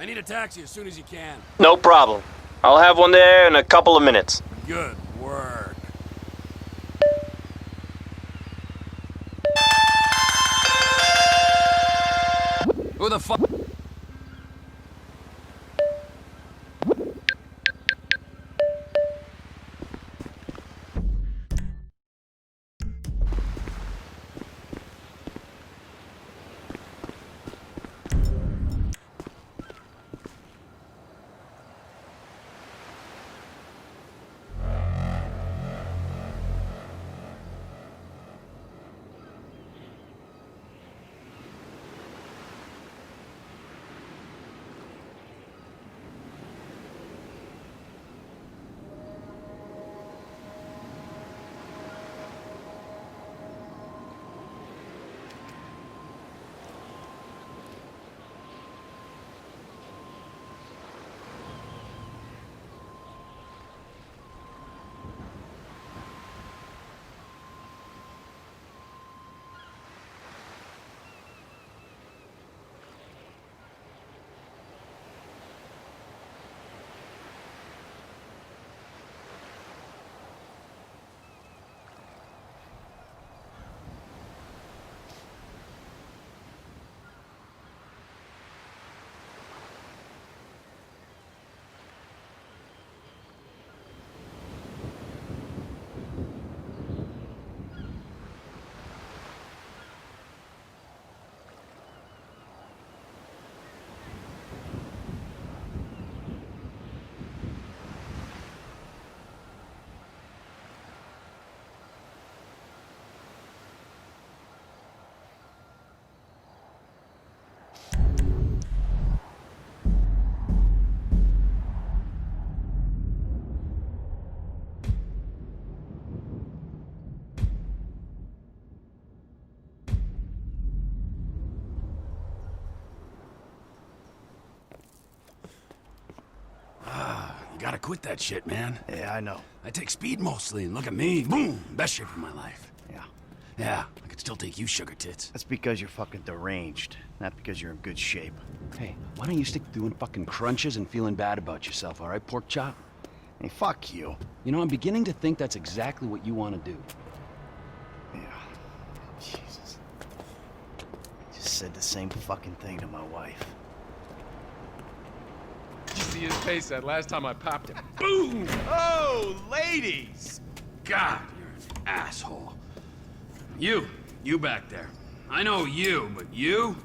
I need a taxi as soon as you can. No problem. I'll have one there in a couple of minutes. Good work. Who the fuck? You gotta quit that shit, man. Yeah, I know. I take speed mostly, and look at me. Boom! Best shape of my life. Yeah. Yeah, I could still take you, sugar tits. That's because you're fucking deranged, not because you're in good shape. Hey, why don't you stick to doing fucking crunches and feeling bad about yourself, all right, pork chop? Hey, fuck you. You know, I'm beginning to think that's exactly what you want to do. Yeah. Jesus. Just said the same fucking thing to my wife. Did you see his face that last time I popped him? Boom! Oh, ladies! God, you're an asshole. You back there. I know you, but you?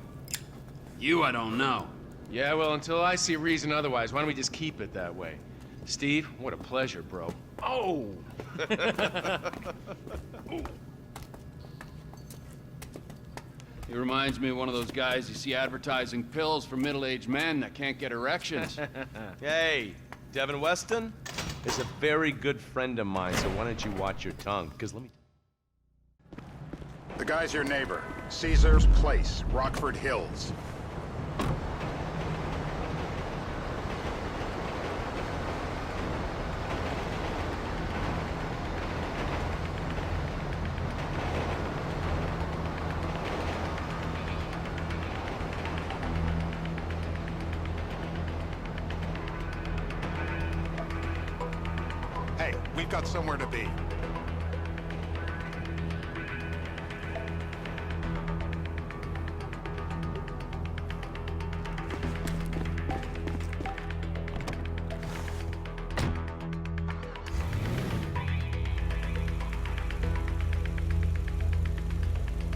You I don't know. Yeah, well, until I see reason otherwise, why don't we just keep it that way? Steve, what a pleasure, bro. Oh! He reminds me of one of those guys you see advertising pills for middle-aged men that can't get erections. Hey, Devin Weston is a very good friend of mine, so why don't you watch your tongue? Because let me... The guy's your neighbor. Caesar's Place, Rockford Hills. Hey, we've got somewhere to be.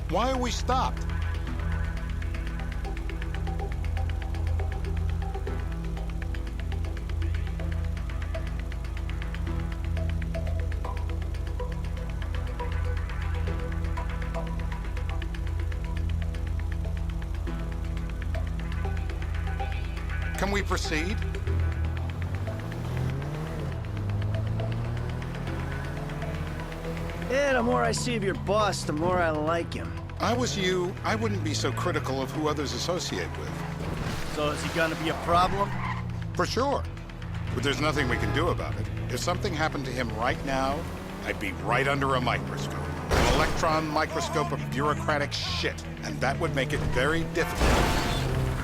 Why are we stopped? Can we proceed? Yeah, the more I see of your boss, the more I like him. I was you, I wouldn't be so critical of who others associate with. So is he gonna be a problem? For sure. But there's nothing we can do about it. If something happened to him right now, I'd be right under a microscope. An electron microscope of bureaucratic shit. And that would make it very difficult.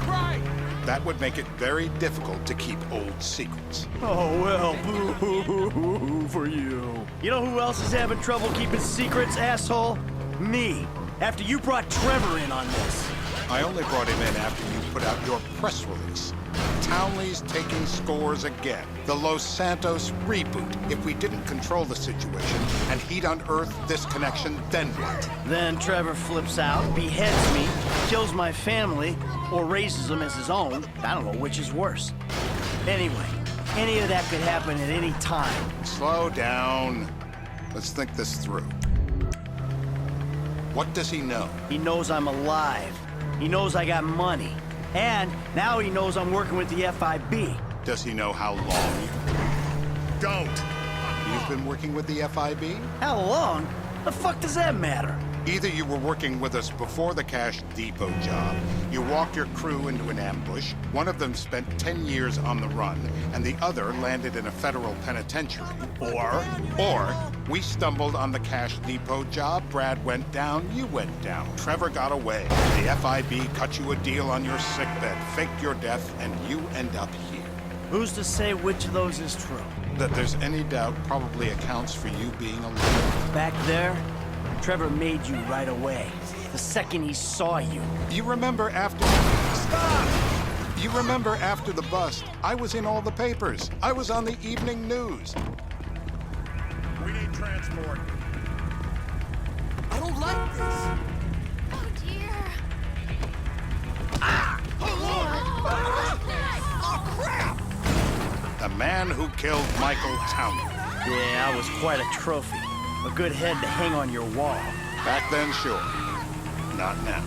Right! That would make it very difficult to keep old secrets. Oh, well, boo for you. You know who else is having trouble keeping secrets, asshole? Me. After you brought Trevor in on this. I only brought him in after you put out your press release. Townley's taking scores again. The Los Santos reboot. If we didn't control the situation and he'd unearthed this connection, then what? Then Trevor flips out, beheads me, kills my family, or raises them as his own. I don't know which is worse. Anyway, any of that could happen at any time. Slow down. Let's think this through. What does he know? He knows I'm alive. He knows I got money. And now he knows I'm working with the FIB. Does he know how long you... Don't! You've been working with the FIB? How long? The fuck does that matter? Either you were working with us before the Cash Depot job, you walked your crew into an ambush, one of them spent 10 years on the run, and the other landed in a federal penitentiary. Or we stumbled on the Cash Depot job, Brad went down, you went down. Trevor got away. The FIB cut you a deal on your sickbed, faked your death, and you end up here. Who's to say which of those is true? That there's any doubt probably accounts for you being alive. Back there, Trevor made you right away. The second he saw you. You remember after... Stop! You remember after the bust, I was in all the papers. I was on the evening news. We need transport. I don't like this. Oh, dear. Ah! Oh, crap! The man who killed Michael Townley. Yeah, I was quite a trophy. A good head to hang on your wall. Back then, sure. Not now.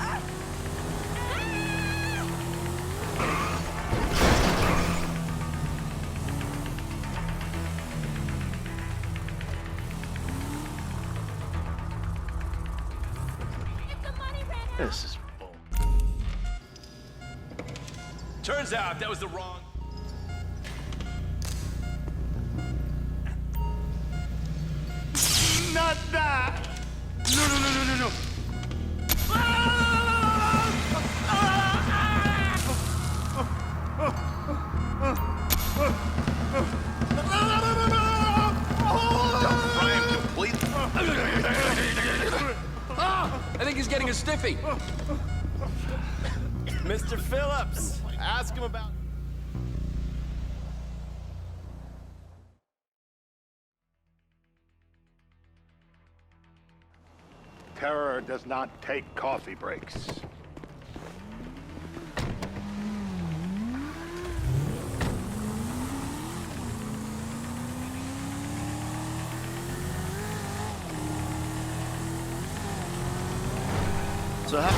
This is bull. Turns out that was the wrong... Not that! No. I think he's getting a stiffy. Mr. Phillips, ask him about... Terror does not take coffee breaks. So how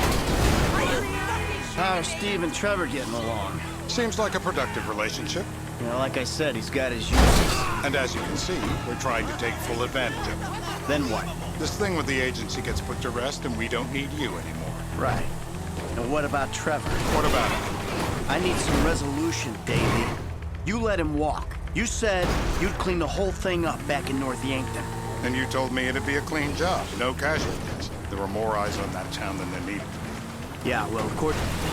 are Steve and Trevor getting along? Seems like a productive relationship. You know, like I said, he's got his uses. And as you can see, we're trying to take full advantage of it. Then what? This thing with the agency gets put to rest and we don't need you anymore. Right. And what about Trevor? What about it? I need some resolution, Davey. You let him walk. You said you'd clean the whole thing up back in North Yankton. And you told me it'd be a clean job, no casualties. There were more eyes on that town than there needed to be. Yeah, well,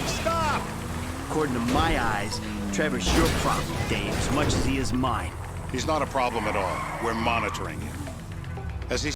Stop! according to my eyes, Trevor's your problem, Dave, as much as he is mine. He's not a problem at all. We're monitoring him. As he